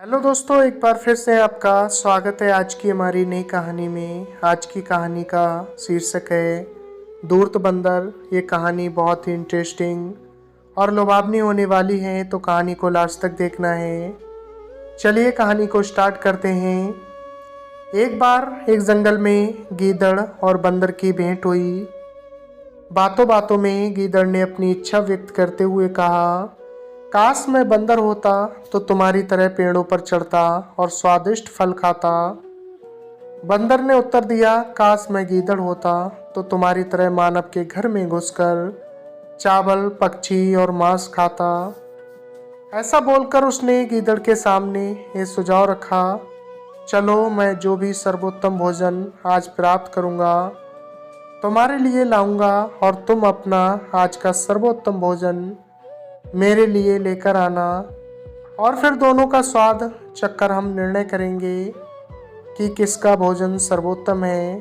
Hello दोस्तों, एक बार फिर से आपका स्वागत है आज की हमारी नई कहानी में। आज की कहानी का शीर्षक है धूर्त बंदर। ये कहानी बहुत ही इंटरेस्टिंग और लुभावनी होने वाली है, तो कहानी को लास्ट तक देखना है। चलिए कहानी को स्टार्ट करते हैं। एक बार एक जंगल में गीदड़ और बंदर की भेंट हुई। बातों बातों में गीदड़ ने अपनी इच्छा व्यक्त करते हुए कहा, काश मैं बंदर होता तो तुम्हारी तरह पेड़ों पर चढ़ता और स्वादिष्ट फल खाता। बंदर ने उत्तर दिया, काश मैं गीदड़ होता तो तुम्हारी तरह मानव के घर में घुसकर चावल, पक्षी और मांस खाता। ऐसा बोलकर उसने गीदड़ के सामने ये सुझाव रखा, चलो मैं जो भी सर्वोत्तम भोजन आज प्राप्त करूंगा तुम्हारे लिए लाऊंगा और तुम अपना आज का सर्वोत्तम भोजन मेरे लिए लेकर आना, और फिर दोनों का स्वाद चखकर हम निर्णय करेंगे कि किसका भोजन सर्वोत्तम है।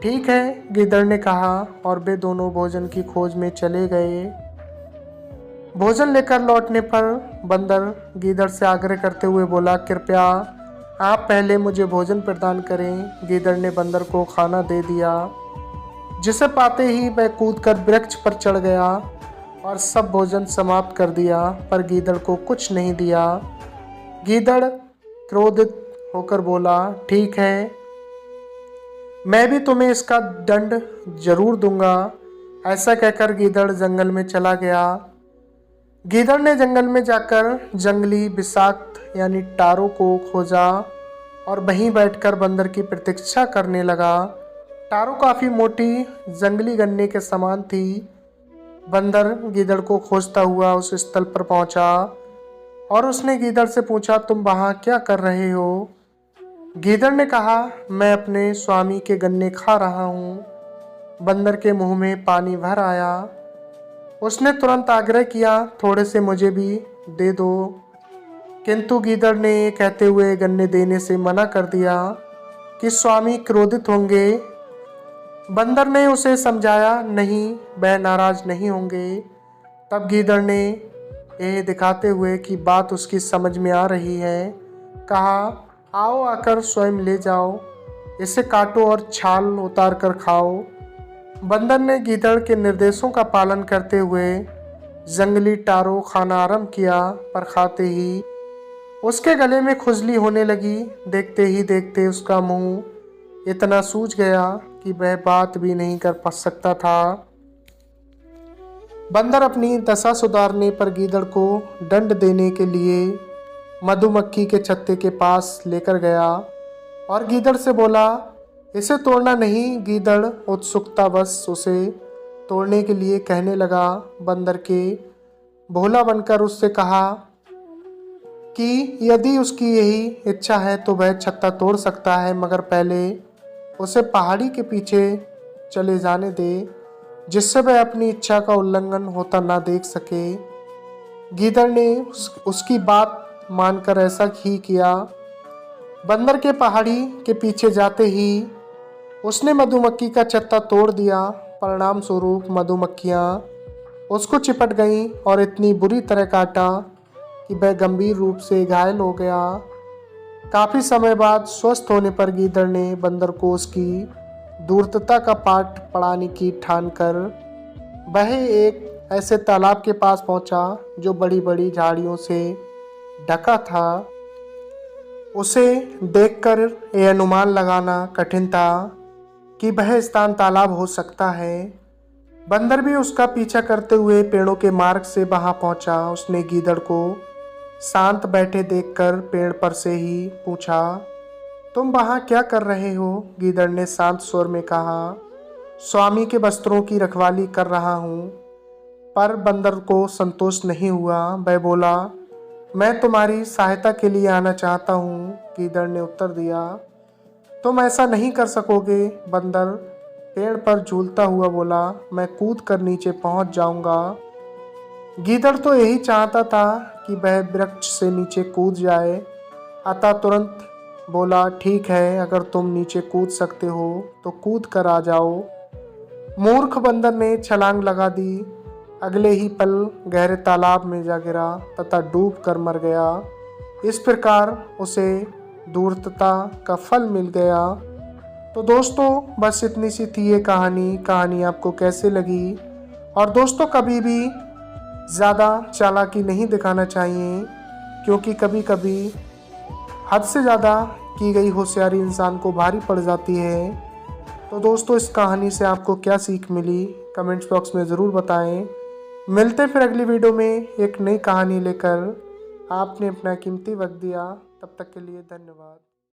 ठीक है, गीदड़ ने कहा और वे दोनों भोजन की खोज में चले गए। भोजन लेकर लौटने पर बंदर गीदड़ से आग्रह करते हुए बोला, कृपया आप पहले मुझे भोजन प्रदान करें। गीदड़ ने बंदर को खाना दे दिया, जिसे पाते ही वह कूदकर वृक्ष पर चढ़ गया और सब भोजन समाप्त कर दिया, पर गीदड़ को कुछ नहीं दिया। गीदड़ क्रोधित होकर बोला, ठीक है, मैं भी तुम्हें इसका दंड जरूर दूंगा। ऐसा कहकर गीदड़ जंगल में चला गया। गीदड़ ने जंगल में जाकर जंगली विषाक्त यानी टारों को खोजा और वहीं बैठकर बंदर की प्रतीक्षा करने लगा। टारो काफी मोटी जंगली गन्ने के समान थी। बंदर गीदड़ को खोजता हुआ उस स्थल पर पहुंचा और उसने गीदड़ से पूछा, तुम वहां क्या कर रहे हो? गीदड़ ने कहा, मैं अपने स्वामी के गन्ने खा रहा हूं। बंदर के मुंह में पानी भर आया। उसने तुरंत आग्रह किया, थोड़े से मुझे भी दे दो, किंतु गीदड़ ने कहते हुए गन्ने देने से मना कर दिया कि स्वामी क्रोधित होंगे। बंदर ने उसे समझाया, नहीं, वह नाराज नहीं होंगे। तब गीदड़ ने यह दिखाते हुए कि बात उसकी समझ में आ रही है, कहा, आओ आकर स्वयं ले जाओ, इसे काटो और छाल उतार कर खाओ। बंदर ने गीदड़ के निर्देशों का पालन करते हुए जंगली टारो खाना आरंभ किया, पर खाते ही उसके गले में खुजली होने लगी। देखते ही देखते उसका मुंह इतना सूज गया कि वह बात भी नहीं कर पा सकता था। बंदर अपनी दशा सुधारने पर गीदड़ को दंड देने के लिए मधुमक्खी के छत्ते के पास लेकर गया और गीदड़ से बोला, इसे तोड़ना नहीं। गीदड़ उत्सुकतावश उसे तोड़ने के लिए कहने लगा। बंदर के भोला बनकर उससे कहा कि यदि उसकी यही इच्छा है तो वह छत्ता तोड़ सकता है, मगर पहले उसे पहाड़ी के पीछे चले जाने दे, जिससे वह अपनी इच्छा का उल्लंघन होता ना देख सके। गीदड़ ने उसकी बात मानकर ऐसा ही किया। बंदर के पहाड़ी के पीछे जाते ही उसने मधुमक्खी का छत्ता तोड़ दिया। परिणाम स्वरूप मधुमक्खियाँ उसको चिपट गईं और इतनी बुरी तरह काटा कि वह गंभीर रूप से घायल हो गया। काफी समय बाद स्वस्थ होने पर गीदड़ ने बंदर को उसकी धूर्तता का पाठ पढ़ाने की ठान कर वह एक ऐसे तालाब के पास पहुंचा जो बड़ी बड़ी झाड़ियों से ढका था। उसे देखकर यह अनुमान लगाना कठिन था कि वह स्थान तालाब हो सकता है। बंदर भी उसका पीछा करते हुए पेड़ों के मार्ग से वहां पहुंचा। उसने गीदड़ को शांत बैठे देखकर पेड़ पर से ही पूछा, तुम वहां क्या कर रहे हो? गीदड़ ने शांत स्वर में कहा, स्वामी के वस्त्रों की रखवाली कर रहा हूँ। पर बंदर को संतोष नहीं हुआ। वह बोला, मैं तुम्हारी सहायता के लिए आना चाहता हूँ। गीदड़ ने उत्तर दिया, तुम ऐसा नहीं कर सकोगे। बंदर पेड़ पर झूलता हुआ बोला, मैं कूद कर नीचे पहुँच जाऊँगा। गीदड़ तो यही चाहता था कि वह वृक्ष से नीचे कूद जाए, अतः तुरंत बोला, ठीक है, अगर तुम नीचे कूद सकते हो तो कूद कर आ जाओ। मूर्ख बंदर ने छलांग लगा दी। अगले ही पल गहरे तालाब में जा गिरा तथा डूब कर मर गया। इस प्रकार उसे धूर्तता का फल मिल गया। तो दोस्तों बस इतनी सी थी ये कहानी आपको कैसे लगी। और दोस्तों कभी भी ज़्यादा चालाकी नहीं दिखाना चाहिए, क्योंकि कभी कभी हद से ज़्यादा की गई होशियारी इंसान को भारी पड़ जाती है। तो दोस्तों इस कहानी से आपको क्या सीख मिली कमेंट्स बॉक्स में ज़रूर बताएं। मिलते हैं फिर अगली वीडियो में एक नई कहानी लेकर। आपने अपना कीमती वक्त दिया, तब तक के लिए धन्यवाद।